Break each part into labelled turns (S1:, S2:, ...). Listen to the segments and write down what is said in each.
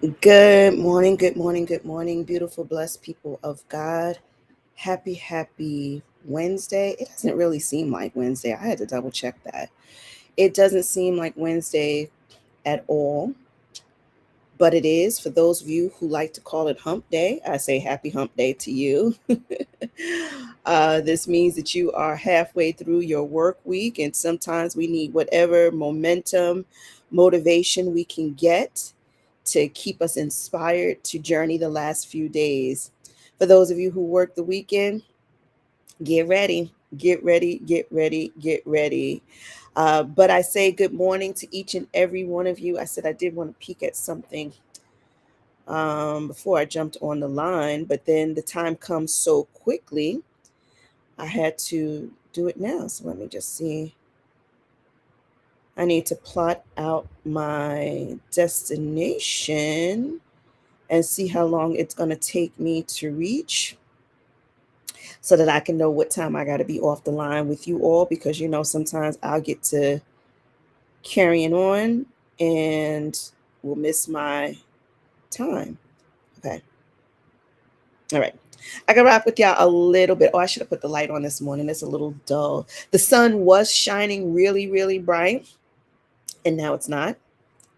S1: Good morning, good morning, good morning, beautiful, blessed people of God. Happy Wednesday. It doesn't really seem like Wednesday. I had to double check that. It doesn't seem like Wednesday at all, but it is. For those of you who like to call it hump day, I say happy hump day to you. This means that you are halfway through your work week, and sometimes we need whatever momentum, motivation we can get to keep us inspired to journey the last few days. For those of you who work the weekend, get ready, get ready, get ready, get ready. But I say good morning to each and every one of you. I said I did want to peek at something before I jumped on the line, but then the time comes so quickly, I had to do it now. So let me just see. I need to plot out my destination and see how long it's going to take me to reach so that I can know what time I got to be off the line with you all, because sometimes I'll get to carrying on and will miss my time. Okay. All right. I can rock with y'all a little bit. Oh, I should have put the light on this morning. It's a little dull. The sun was shining really, really bright, and now it's not.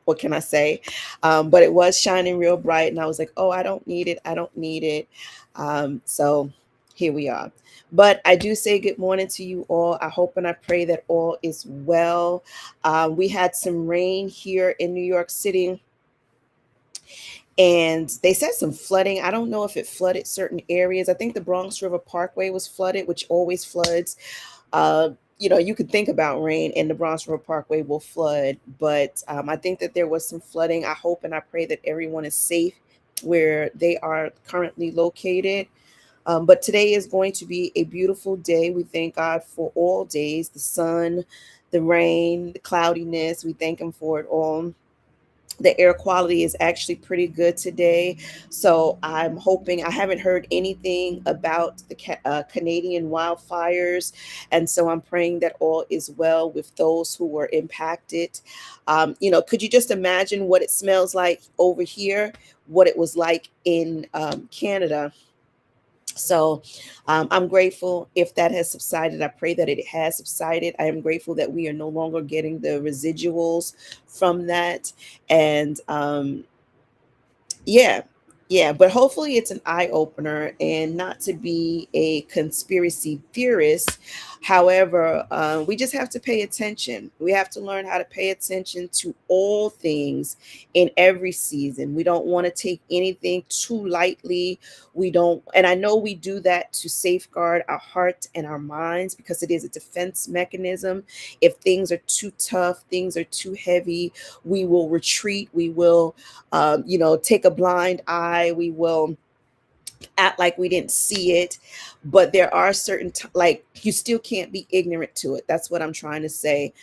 S1: What can I say? But it was shining real bright, and I was like, oh, I don't need it. I don't need it. So here we are. But I do say good morning to you all. I hope and I pray that all is well. We had some rain here in New York City, and they said some flooding. I don't know if it flooded certain areas. I think the Bronx River Parkway was flooded, which always floods. Uh, you could think about rain and the Bronx River Parkway will flood, but I think that there was some flooding. I hope and I pray that everyone is safe where they are currently located. But today is going to be a beautiful day. We thank God for all days, the sun, the rain, the cloudiness. We thank Him for it all. The air quality is actually pretty good today. So I'm hoping, I haven't heard anything about the Canadian wildfires. And so I'm praying that all is well with those who were impacted. Could you just imagine what it smells like over here, what it was like in Canada? So I'm grateful if that has subsided. I pray that it has subsided. I am grateful that we are no longer getting the residuals from that. And yeah, yeah, but hopefully it's an eye opener, and not to be a conspiracy theorist. However, we just have to pay attention. We have to learn how to pay attention to all things in every season. We don't want to take anything too lightly. We don't, and I know we do that to safeguard our heart and our minds, because it is a defense mechanism. If things are too tough, things are too heavy, we will retreat. We will take a blind eye. We will act like we didn't see it. But there are certain like, you still can't be ignorant to it. That's what I'm trying to say.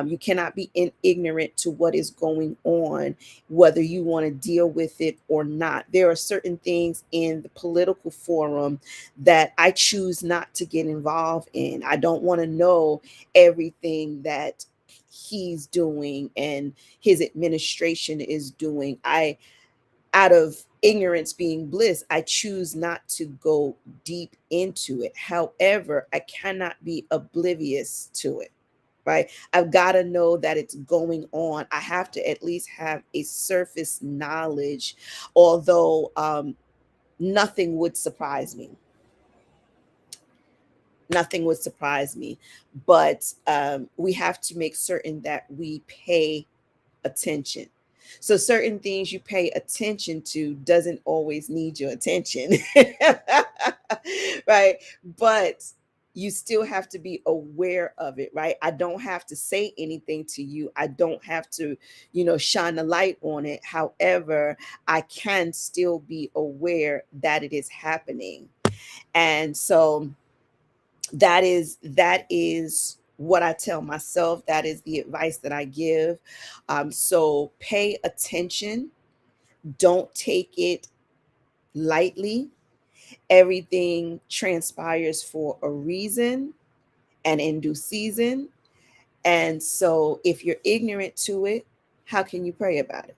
S1: You cannot be ignorant to what is going on, whether you want to deal with it or not. There are certain things in the political forum that I choose not to get involved in. I don't want to know everything that he's doing and his administration is doing. I Out of ignorance being bliss, I choose not to go deep into it. However, I cannot be oblivious to it, right? I've got to know that it's going on. I have to at least have a surface knowledge, although nothing would surprise me. Nothing would surprise me. But we have to make certain that we pay attention. So certain things you pay attention to doesn't always need your attention. Right? But you still have to be aware of it, right? I don't have to say anything to you. I don't have to, shine a light on it. However, I can still be aware that it is happening. And so that is what I tell myself. That is the advice that I give. So pay attention. Don't take it lightly. Everything transpires for a reason and in due season. And so if you're ignorant to it, how can you pray about it?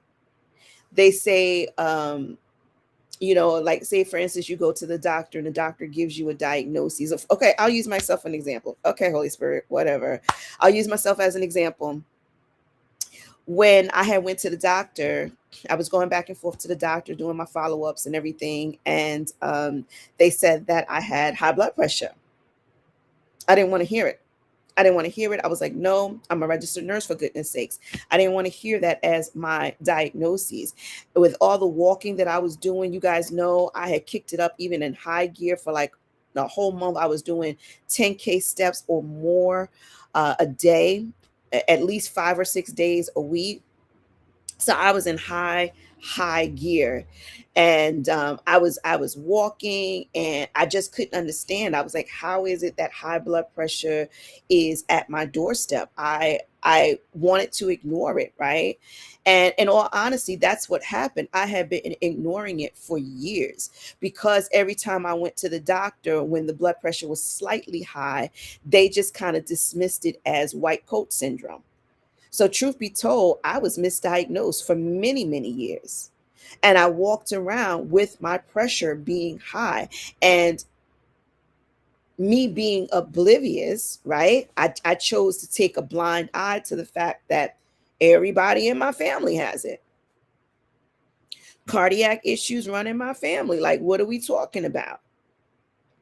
S1: they say, like, say for instance, you go to the doctor and the doctor gives you a diagnosis of, okay, I'll use myself an example. Okay, Holy Spirit, whatever. I'll use myself as an example. When I had went to the doctor, I was going back and forth to the doctor doing my follow-ups and everything, and they said that I had high blood pressure. I didn't want to hear it. I didn't want to hear it. I was like, no, I'm a registered nurse, for goodness sakes. I didn't want to hear that as my diagnosis. With all the walking that I was doing, you guys know I had kicked it up even in high gear for like the whole month. I was doing 10K steps or more a day, at least 5 or 6 days a week. So I was in high gear, and I was walking, and I just couldn't understand. I was like, how is it that high blood pressure is at my doorstep? I wanted to ignore it, right? And in all honesty, that's what happened. I had been ignoring it for years, because every time I went to the doctor when the blood pressure was slightly high, they just kind of dismissed it as white coat syndrome. So, truth be told, I was misdiagnosed for many, many years. And I walked around with my pressure being high, and me being oblivious, right? I chose to take a blind eye to the fact that everybody in my family has it. Cardiac issues run in my family. Like, what are we talking about?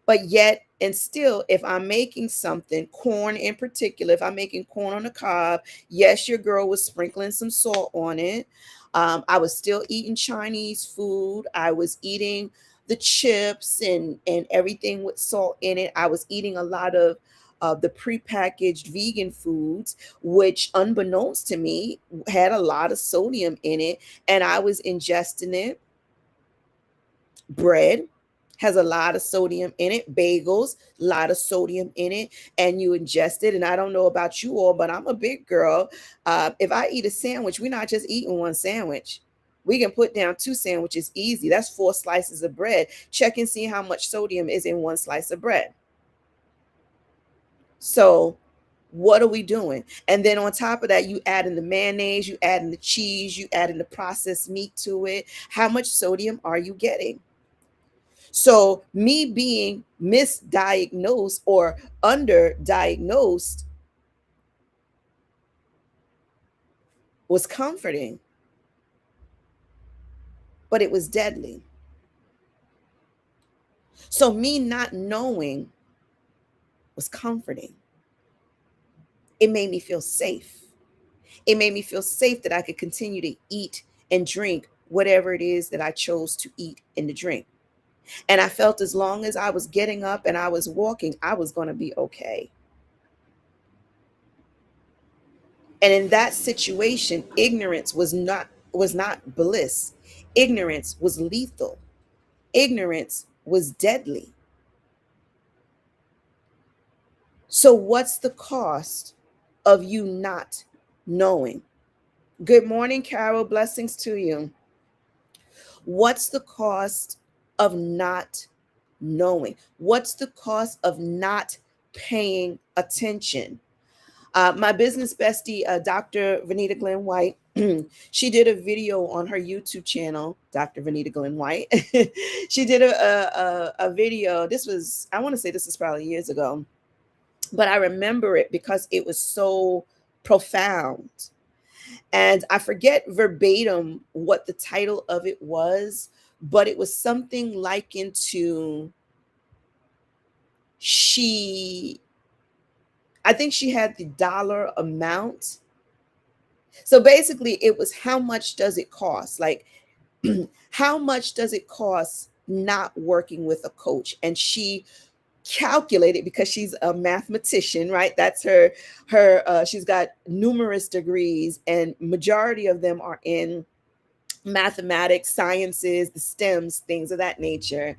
S1: But yet and still, if I'm making something, corn in particular, if I'm making corn on the cob, yes, your girl was sprinkling some salt on it. I was still eating Chinese food. I was eating the chips and everything with salt in it. I was eating a lot of the prepackaged vegan foods, which unbeknownst to me had a lot of sodium in it, and I was ingesting it. Bread has a lot of sodium in it. Bagels, a lot of sodium in it, and you ingest it. And I don't know about you all, but I'm a big girl. If I eat a sandwich, we're not just eating one sandwich. We can put down two sandwiches easy. That's 4 slices of bread. Check and see how much sodium is in one slice of bread. So, what are we doing? And then on top of that, you add in the mayonnaise, you add in the cheese, you add in the processed meat to it. How much sodium are you getting? So, me being misdiagnosed or underdiagnosed was comforting, but it was deadly. So, me not knowing was comforting. It made me feel safe. It made me feel safe that I could continue to eat and drink whatever it is that I chose to eat and to drink. And I felt as long as I was getting up and I was walking, I was going to be okay. And in that situation, ignorance was not bliss. Ignorance was lethal. Ignorance was deadly. So what's the cost of you not knowing? Good morning, Carol. Blessings to you. What's the cost of not knowing? What's the cost of not paying attention? My business bestie, Dr. Vanita Glenn White, she did a video on her YouTube channel, Dr. Vanita Glenn White. She did a video. This was, I want to say this was probably years ago, but I remember it because it was so profound. And I forget verbatim what the title of it was, but it was something likened to she, I think she had the dollar amount. So basically, it was how much does it cost? Like, how much does it cost not working with a coach? And she calculated, because she's a mathematician, right? That's her she's got numerous degrees, and majority of them are in mathematics, sciences, the STEMs, things of that nature.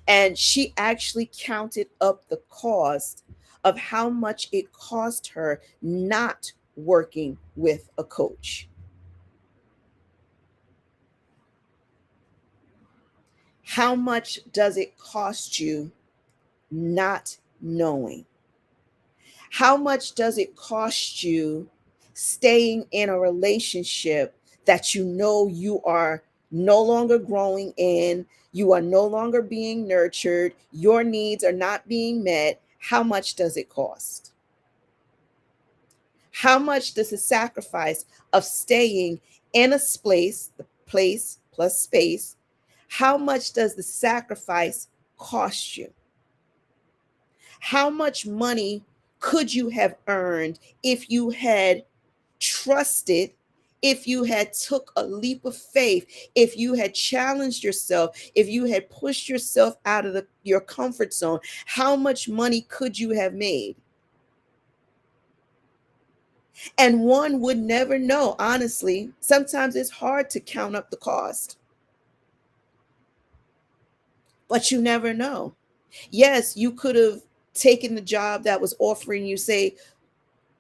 S1: And she actually counted up the cost of how much it cost her not working with a coach. How much does it cost you not knowing? How much does it cost you staying in a relationship that you know you are no longer growing in, you are no longer being nurtured, your needs are not being met, how much does it cost? How much does the sacrifice of staying in a place, the place plus space, how much does the sacrifice cost you? How much money could you have earned if you had trusted, if you had took a leap of faith, if you had challenged yourself, if you had pushed yourself out of your comfort zone? How much money could you have made? And one would never know, honestly. Sometimes it's hard to count up the cost, but you never know. Yes, you could have taken the job that was offering you, say,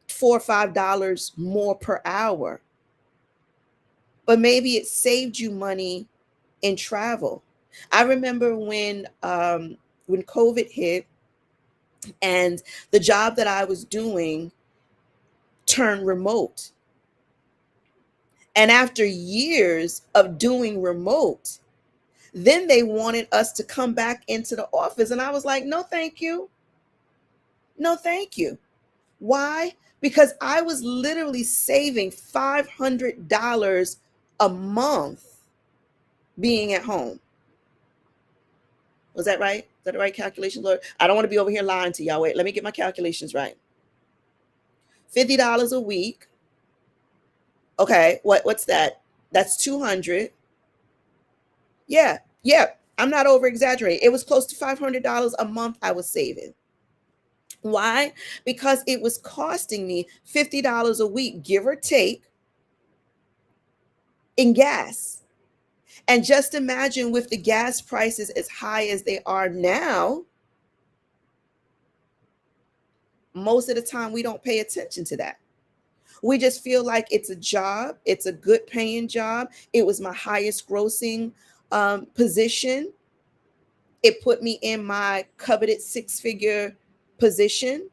S1: $4 or $5 more per hour, but maybe it saved you money in travel. I remember when COVID hit and the job that I was doing turned remote. And after years of doing remote, then they wanted us to come back into the office. And I was like, no, thank you. No, thank you. Why? Because I was literally saving $500 a month being at home. Was that right? Is that the right calculation, Lord? I don't want to be over here lying to y'all. Wait, let me get my calculations right. $50 a week. Okay, what's that? That's 200. Yeah, yeah. I'm not over exaggerating. It was close to $500 a month I was saving. Why? Because it was costing me $50 a week, give or take, in gas. And just imagine with the gas prices as high as they are now, most of the time we don't pay attention to that. We just feel like it's a job, it's a good paying job. It was my highest grossing position. It put me in my coveted six-figure position,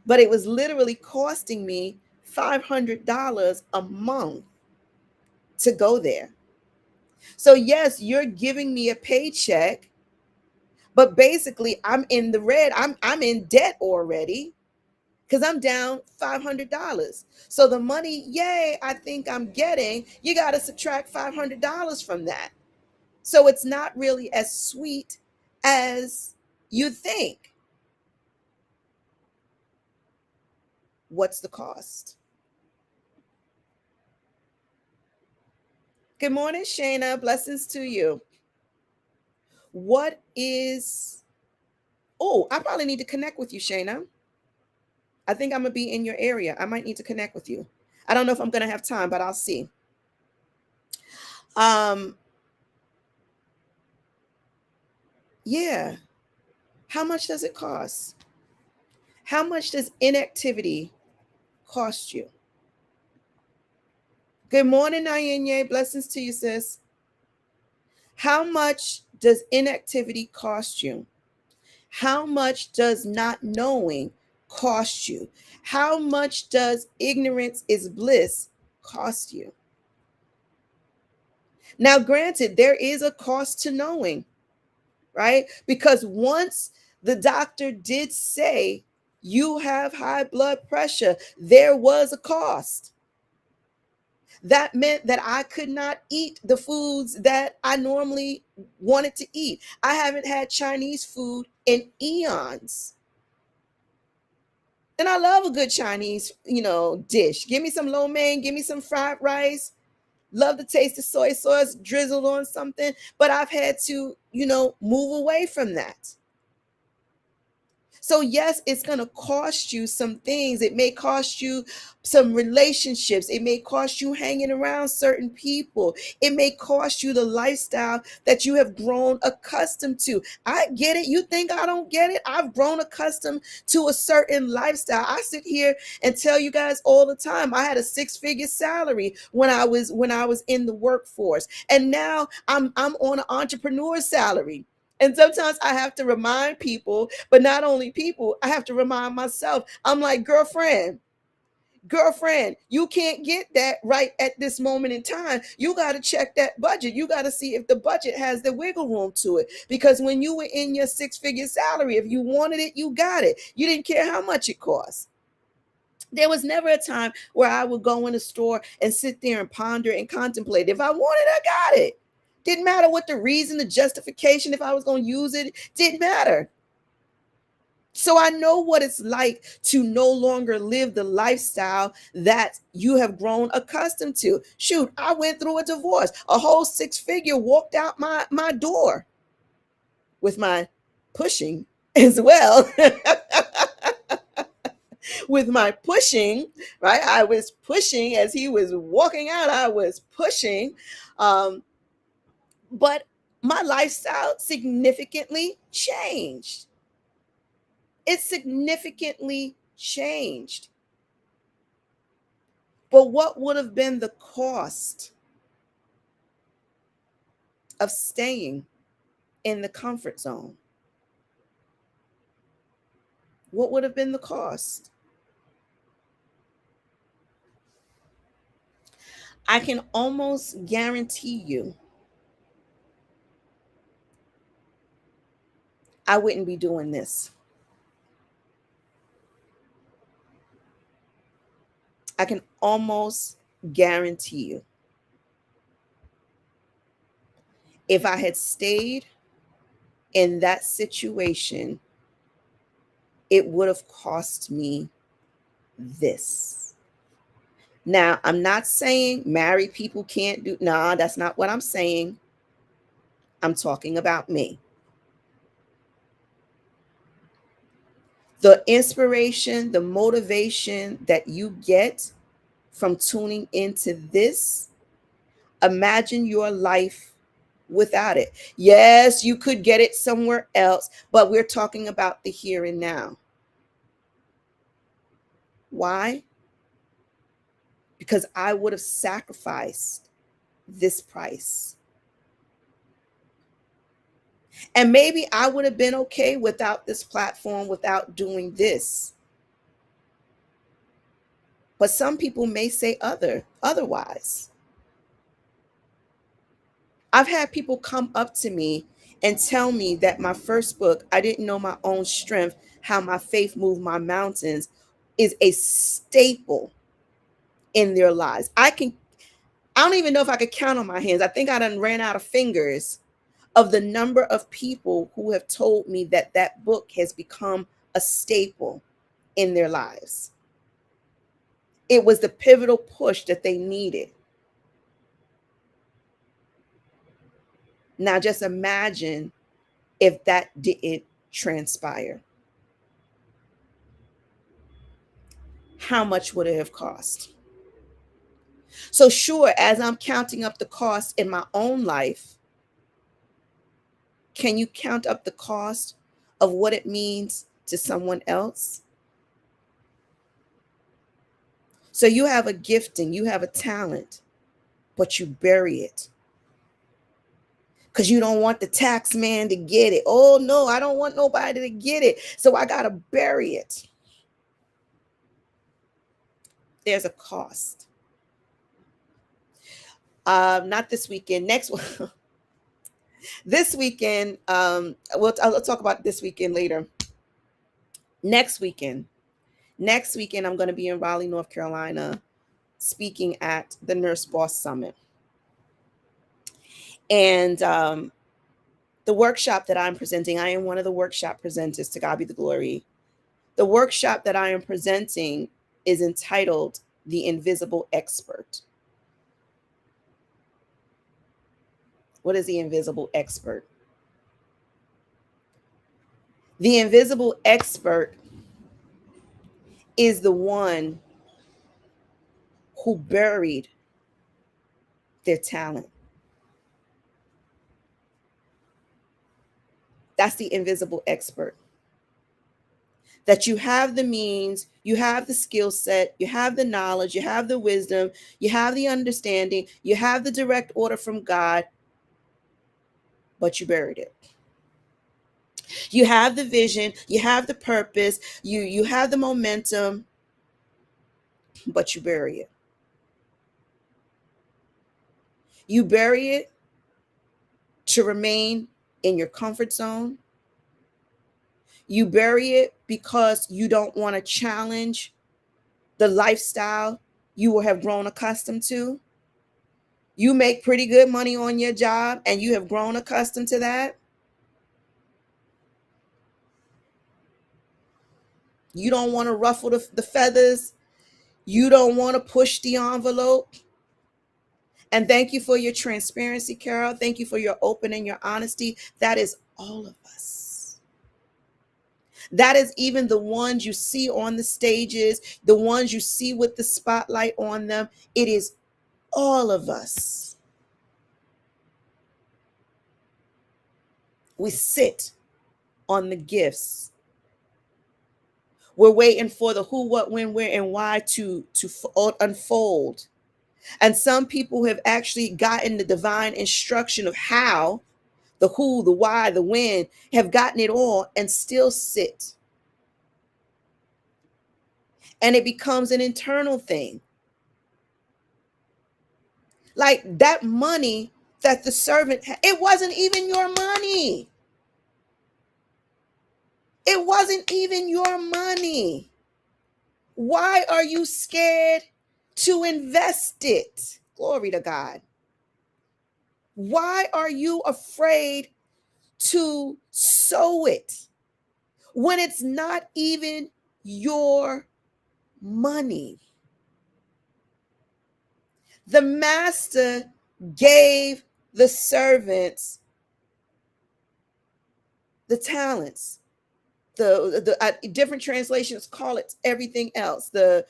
S1: but it was literally costing me $500 a month to go there. So yes, you're giving me a paycheck, but basically I'm in the red. I'm in debt already because I'm down $500. So the money, yay, I think I'm getting, you got to subtract $500 from that. So it's not really as sweet as you think. What's the cost? Good morning, Shayna. Blessings to you. What is, oh, I probably need to connect with you, Shayna. I think I'm going to be in your area. I might need to connect with you. I don't know if I'm going to have time, but I'll see. Um, yeah. How much does it cost? How much does inactivity cost you? Good morning, Nayenye. Blessings to you, sis. How much does inactivity cost you? How much does not knowing cost you? How much does ignorance is bliss cost you? Now, granted, there is a cost to knowing, right? Because once the doctor did say you have high blood pressure, there was a cost. That meant that I could not eat the foods that I normally wanted to eat. I haven't had Chinese food in eons. And I love a good Chinese, dish. Give me some lo mein, give me some fried rice. Love the taste of soy sauce drizzled on something, but I've had to, move away from that. So yes, it's going to cost you some things. It may cost you some relationships. It may cost you hanging around certain people. It may cost you the lifestyle that you have grown accustomed to. I get it. You think I don't get it? I've grown accustomed to a certain lifestyle. I sit here and tell you guys all the time. I had a six-figure salary when I was in the workforce, and now I'm on an entrepreneur salary. And sometimes I have to remind people, but not only people, I have to remind myself. I'm like, girlfriend, Girlfriend, you can't get that right at this moment in time. You got to check that budget. You got to see if the budget has the wiggle room to it. Because when you were in your six-figure salary, if you wanted it, you got it. You didn't care how much it cost. There was never a time where I would go in a store and sit there and ponder and contemplate. If I wanted it, I got it. Didn't matter what the reason, the justification, if I was going to use it, didn't matter. So I know what it's like to no longer live the lifestyle that you have grown accustomed to. Shoot, I went through a divorce. A whole six-figure walked out my door with my pushing as well. With my pushing, right? I was pushing as he was walking out, I was pushing. Um, but my lifestyle significantly changed. It significantly changed. But what would have been the cost of staying in the comfort zone? What would have been the cost? I can almost guarantee you I wouldn't be doing this. I can almost guarantee you if I had stayed in that situation, it would have cost me this. Now, I'm not saying married people can't do, nah, that's not what I'm saying. I'm talking about me. The inspiration, the motivation that you get from tuning into this, imagine your life without it. Yes, you could get it somewhere else, but we're talking about the here and now. Why? Because I would have sacrificed this price. And maybe I would have been okay without this platform, without doing this. But some people may say otherwise. I've had people come up to me and tell me that my first book, I Didn't Know My Own Strength, How My Faith Moved My Mountains, is a staple in their lives. I don't even know if I could count on my hands. I think I done ran out of fingers of the number of people who have told me that that book has become a staple in their lives. It was the pivotal push that they needed. Now, just imagine if that didn't transpire. How much would it have cost? So, sure, as I'm counting up the cost in my own life, can you count up the cost of what it means to someone else? So, you have a gifting, you have a talent, but you bury it because you don't want the tax man to get it. Oh, no, I don't want nobody to get it. So, I got to bury it. There's a cost. Not this weekend, next one. This weekend, I'll talk about this weekend later. Next weekend, I'm going to be in Raleigh, North Carolina, speaking at the Nurse Boss Summit. And the workshop that I'm presenting, I am one of the workshop presenters, to God be the glory. The workshop that I am presenting is entitled The Invisible Expert. What is the invisible expert? The invisible expert is the one who buried their talent. That's the invisible expert. That you have the means, you have the skill set, you have the knowledge, you have the wisdom, you have the understanding, you have the direct order from God, but you buried it. You have the vision, you have the purpose, you have the momentum, but you bury it. You bury it to remain in your comfort zone. You bury it because you don't want to challenge the lifestyle you will have grown accustomed to. You make pretty good money on your job and you have grown accustomed to that. You don't want to ruffle the feathers. You don't want to push the envelope. And thank you for your transparency, Carol. Thank you for your open and your honesty. That is all of us. That is even the ones you see on the stages, the ones you see with the spotlight on them. It is all of us. We sit on the gifts. We're waiting for the who, what, when, where, and why to unfold. And some people have actually gotten the divine instruction of how, the who, the why, the when, have gotten it all and still sit. And it becomes an internal thing. Like that money that the servant had, it wasn't even your money. It wasn't even your money. Why are you scared to invest it? Glory to God. Why are you afraid to sow it when it's not even your money? The master gave the servants the talents. The different translations call it everything else. The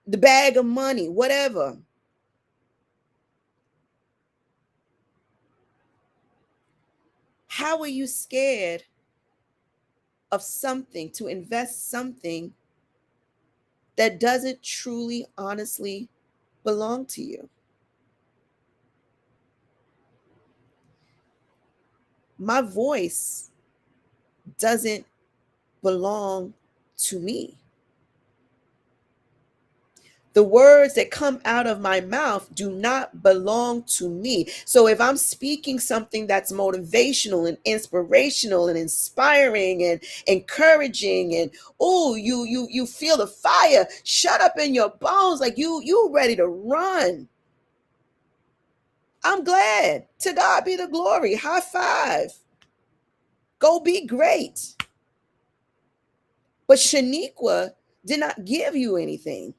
S1: bag of money, whatever. How are you scared of something, to invest something that doesn't truly, honestly belong to you? My voice doesn't belong to me. The words that come out of my mouth do not belong to me. So if I'm speaking something that's motivational and inspirational and inspiring and encouraging, and oh, you feel the fire shut up in your bones, like you ready to run. I'm glad. To God be the glory. High five. Go be great. But Shaniqua did not give you anything.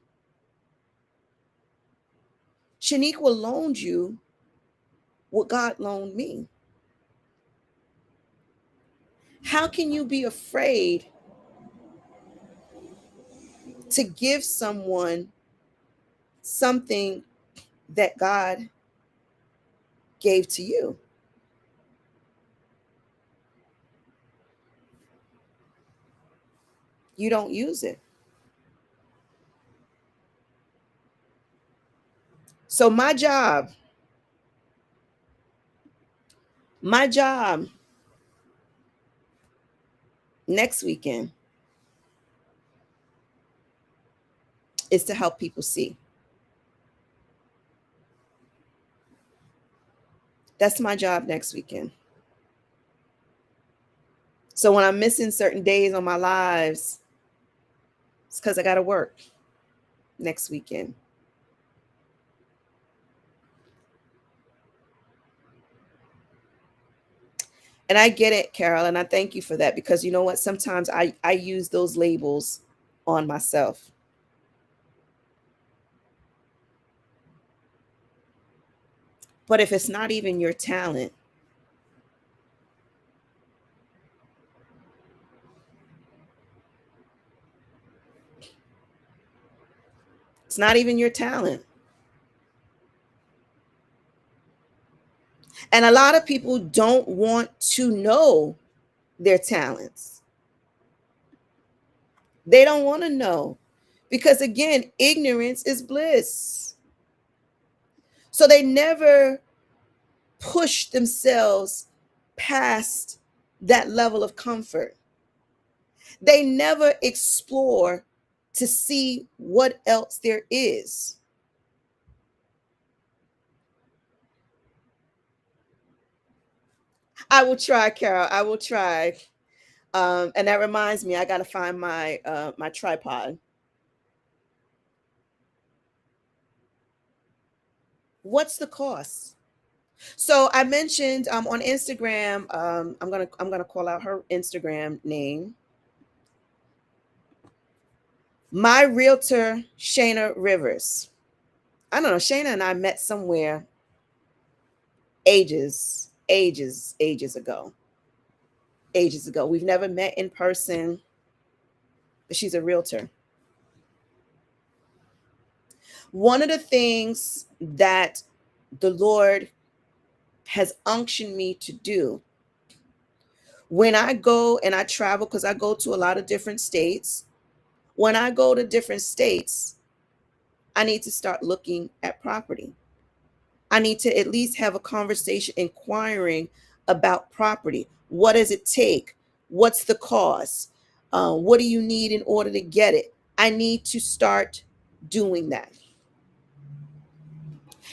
S1: Shaniqua loaned you what God loaned me. How can you be afraid to give someone something that God gave to you? You don't use it. So my job next weekend is to help people see. That's my job next weekend. So when I'm missing certain days on my lives, it's because I got to work next weekend. And I get it, Carol, and I thank you for that, because you know what? Sometimes I use those labels on myself. But if it's not even your talent, it's not even your talent. And a lot of people don't want to know their talents. They don't want to know, because again, ignorance is bliss. So they never push themselves past that level of comfort. They never explore to see what else there is. I will try, Carol. I will try. And that reminds me, I got to find my tripod. What's the cost? So I mentioned on Instagram. I'm gonna call out her Instagram name. My realtor, Shayna Rivers. I don't know. Shayna and I met somewhere ages ago. Ages ago. We've never met in person, but she's a realtor. One of the things that the Lord has unctioned me to do when I go and I travel, because I go to a lot of different states, when I go to different states, I need to start looking at property. I need to at least have a conversation inquiring about property. What does it take? What's the cost? What do you need in order to get it? I need to start doing that.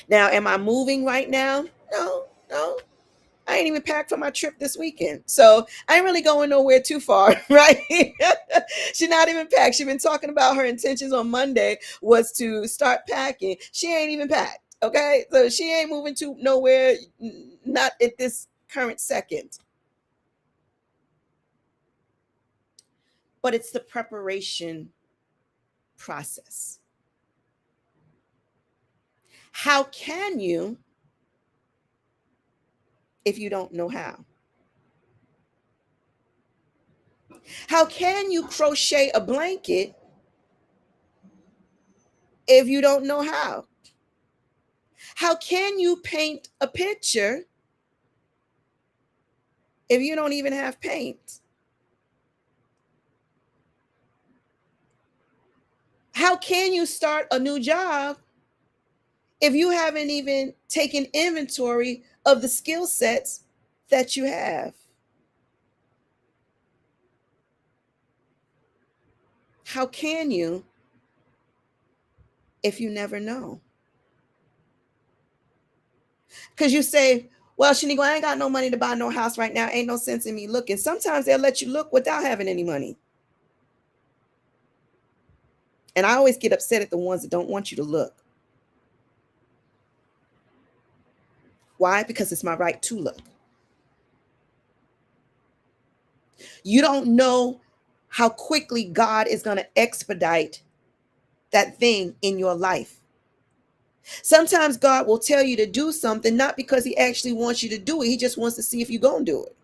S1: Now, am I moving right now? No, no. I ain't even packed for my trip this weekend. So I ain't really going nowhere too far, right? She's not even packed. She's been talking about her intentions on Monday was to start packing. She ain't even packed. Okay. So she ain't moving to nowhere, not at this current second. But it's the preparation process. How can you if you don't know how? How can you crochet a blanket if you don't know how? How can you paint a picture if you don't even have paint? How can you start a new job if you haven't even taken inventory of the skill sets that you have? How can you if you never know? Because you say, well, Shaniqua, I ain't got no money to buy no house right now. Ain't no sense in me looking. Sometimes they'll let you look without having any money. And I always get upset at the ones that don't want you to look. Why? Because it's my right to look. You don't know how quickly God is going to expedite that thing in your life. Sometimes God will tell you to do something not because he actually wants you to do it. He just wants to see if you're going to do it.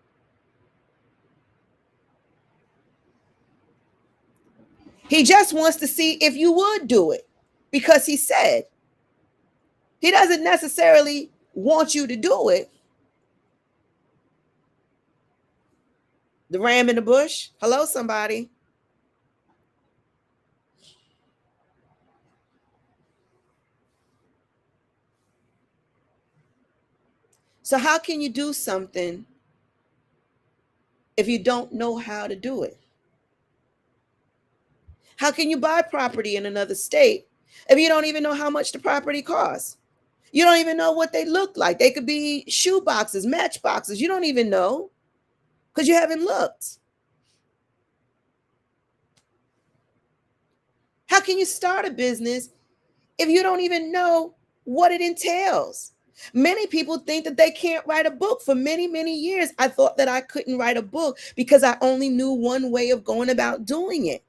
S1: He just wants to see if you would do it because he said. He doesn't necessarily want you to do it. The ram in the bush. Hello, somebody. So how can you do something if you don't know how to do it? How can you buy property in another state if you don't even know how much the property costs? You don't even know what they look like. They could be shoe boxes, match boxes. You don't even know because you haven't looked. How can you start a business if you don't even know what it entails? Many people think that they can't write a book. For many, many years, I thought that I couldn't write a book because I only knew one way of going about doing it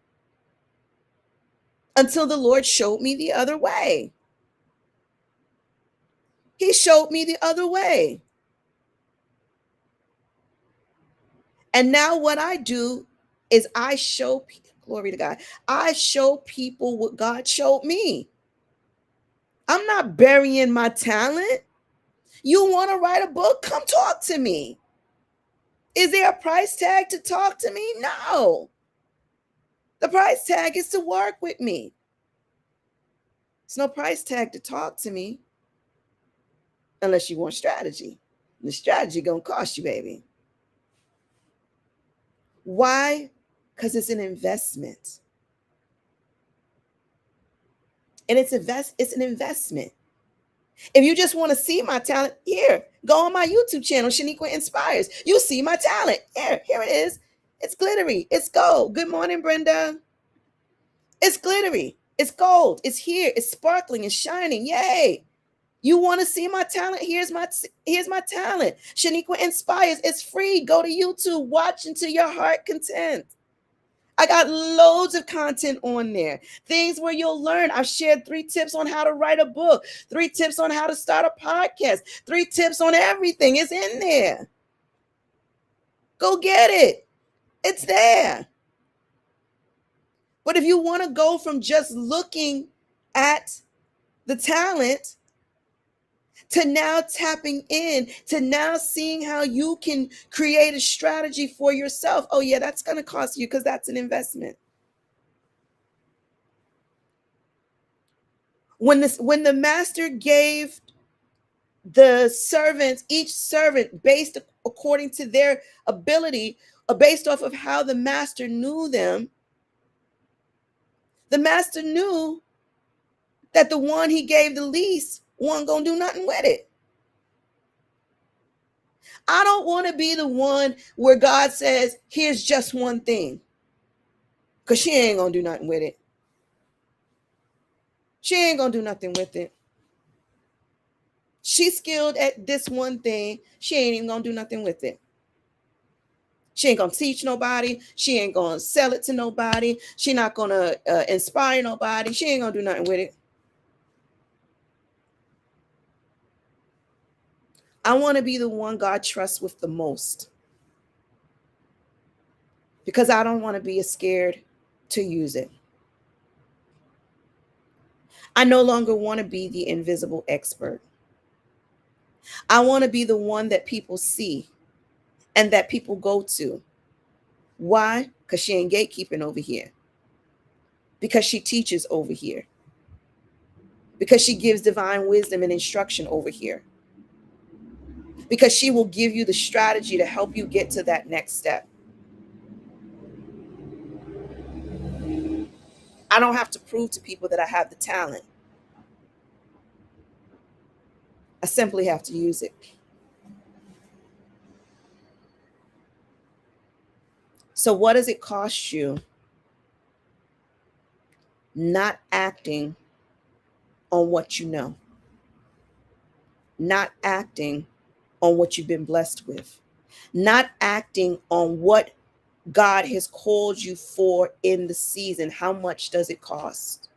S1: until the Lord showed me the other way. He showed me the other way. And now what I do is I show people, glory to God, I show people what God showed me. I'm not burying my talent. You want to write a book? Come talk to me. Is there a price tag to talk to me? No. The price tag is to work with me. It's no price tag to talk to me unless you want strategy. The strategy gonna cost you, baby. Why? Because it's an investment. And it's an investment. If you just want to see my talent, here, go on my YouTube channel, Shaniqua Inspires. You see my talent. Here it is. It's glittery. It's gold. Good morning, Brenda. It's glittery. It's gold. It's here. It's sparkling. It's shining. Yay. You want to see my talent? Here's my talent. Shaniqua Inspires. It's free. Go to YouTube. Watch until your heart content. I got loads of content on there. Things where you'll learn. I've shared 3 tips on how to write a book, 3 tips on how to start a podcast, 3 tips on everything. It's in there. Go get it. It's there. But if you want to go from just looking at the talent to now tapping in, to now seeing how you can create a strategy for yourself, oh yeah, that's going to cost you, because that's an investment. When the master gave the servants, each servant, based according to their ability, based off of how the master knew them, the master knew that the one he gave the least wasn't gonna do nothing with it. I don't want to be the one where God says, here's just one thing, because she ain't gonna do nothing with it. She ain't gonna do nothing with it. She's skilled at this one thing. She ain't even gonna do nothing with it. She ain't gonna teach nobody. She ain't gonna sell it to nobody. She not gonna inspire nobody. She ain't gonna do nothing with it. I want to be the one God trusts with the most, because I don't want to be scared to use it. I no longer want to be the invisible expert. I want to be the one that people see and that people go to. Why? Because she ain't gatekeeping over here. Because she teaches over here. Because she gives divine wisdom and instruction over here. Because she will give you the strategy to help you get to that next step. I don't have to prove to people that I have the talent. I simply have to use it. So what does it cost you not acting on what you know? Not acting on what you've been blessed with? Not acting on what God has called you for in the season? How much does it cost?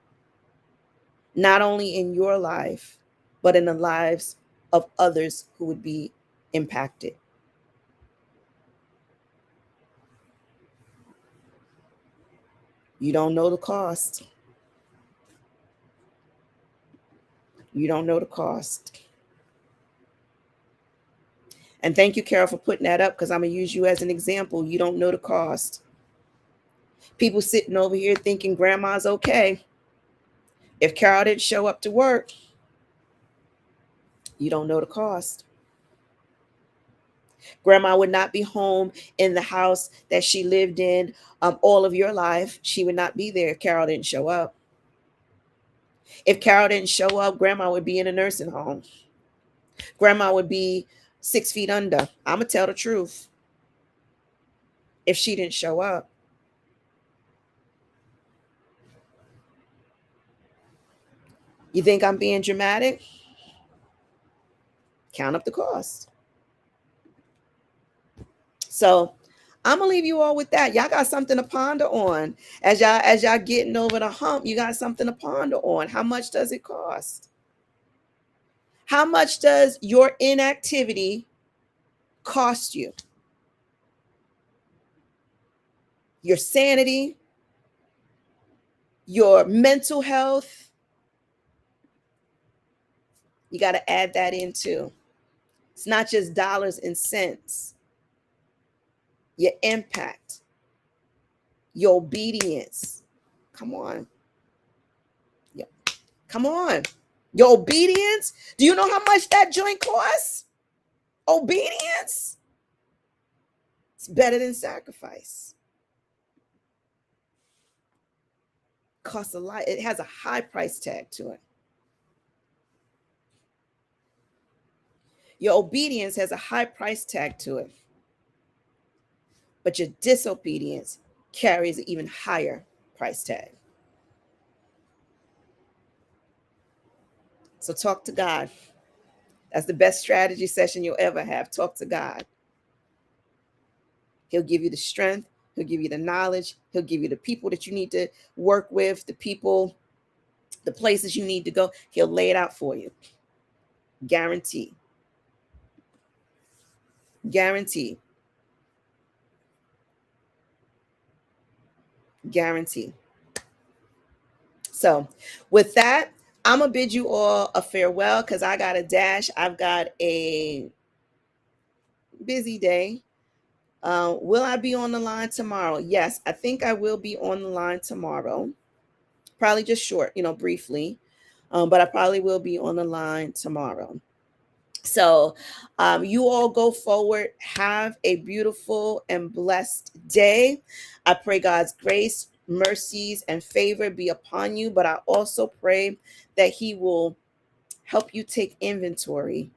S1: Not only in your life, but in the lives of others who would be impacted. You don't know the cost. You don't know the cost. And thank you, Carol, for putting that up, because I'm going to use you as an example. You don't know the cost. People sitting over here thinking grandma's okay. If Carol didn't show up to work, you don't know the cost. Grandma would not be home in the house that she lived in all of your life. She would not be there if Carol didn't show up. If Carol didn't show up, Grandma would be in a nursing home. Grandma would be 6 feet under. I'm going to tell the truth. If she didn't show up. You think I'm being dramatic? Count up the cost. So I'm gonna leave you all with that. Y'all got something to ponder on as y'all getting over the hump. You got something to ponder on. How much does it cost? How much does your inactivity cost you? Your sanity, your mental health. You got to add that in too. It's not just dollars and cents. Your impact, your obedience. Come on. Yeah. Come on. Your obedience. Do you know how much that joint costs? Obedience. It's better than sacrifice. costs a lot. It has a high price tag to it. Your obedience has a high price tag to it, but your disobedience carries an even higher price tag. So talk to God. That's the best strategy session you'll ever have. Talk to God. He'll give you the strength. He'll give you the knowledge. He'll give you the people that you need to work with, the people, the places you need to go. He'll lay it out for you. Guarantee. Guarantee. Guarantee. So, with that, I'm going to bid you all a farewell because I got a dash. I've got a busy day. Will I be on the line tomorrow? Yes, I think I will be on the line tomorrow. Probably just short, briefly. But I probably will be on the line tomorrow. So you all go forward. Have a beautiful and blessed day. I pray God's grace, mercies, and favor be upon you. But I also pray that He will help you take inventory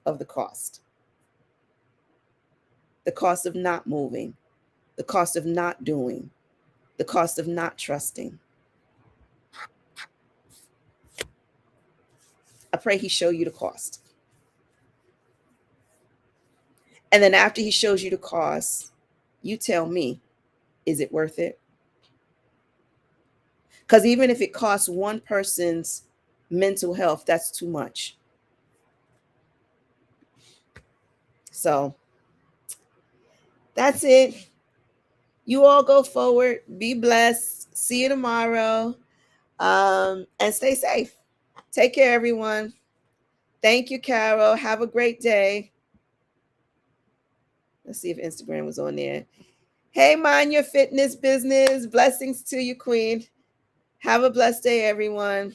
S1: of the cost of not moving, the cost of not doing, the cost of not trusting. I pray He show you the cost. And then after He shows you the cost, you tell me, is it worth it? Because even if it costs one person's mental health, that's too much. So that's it. You all go forward. Be blessed. See you tomorrow. And stay safe. Take care, everyone. Thank you, Carol. Have a great day. Let's see if Instagram was on there. Hey, mind your fitness business. Blessings to you, Queen. Have a blessed day, everyone.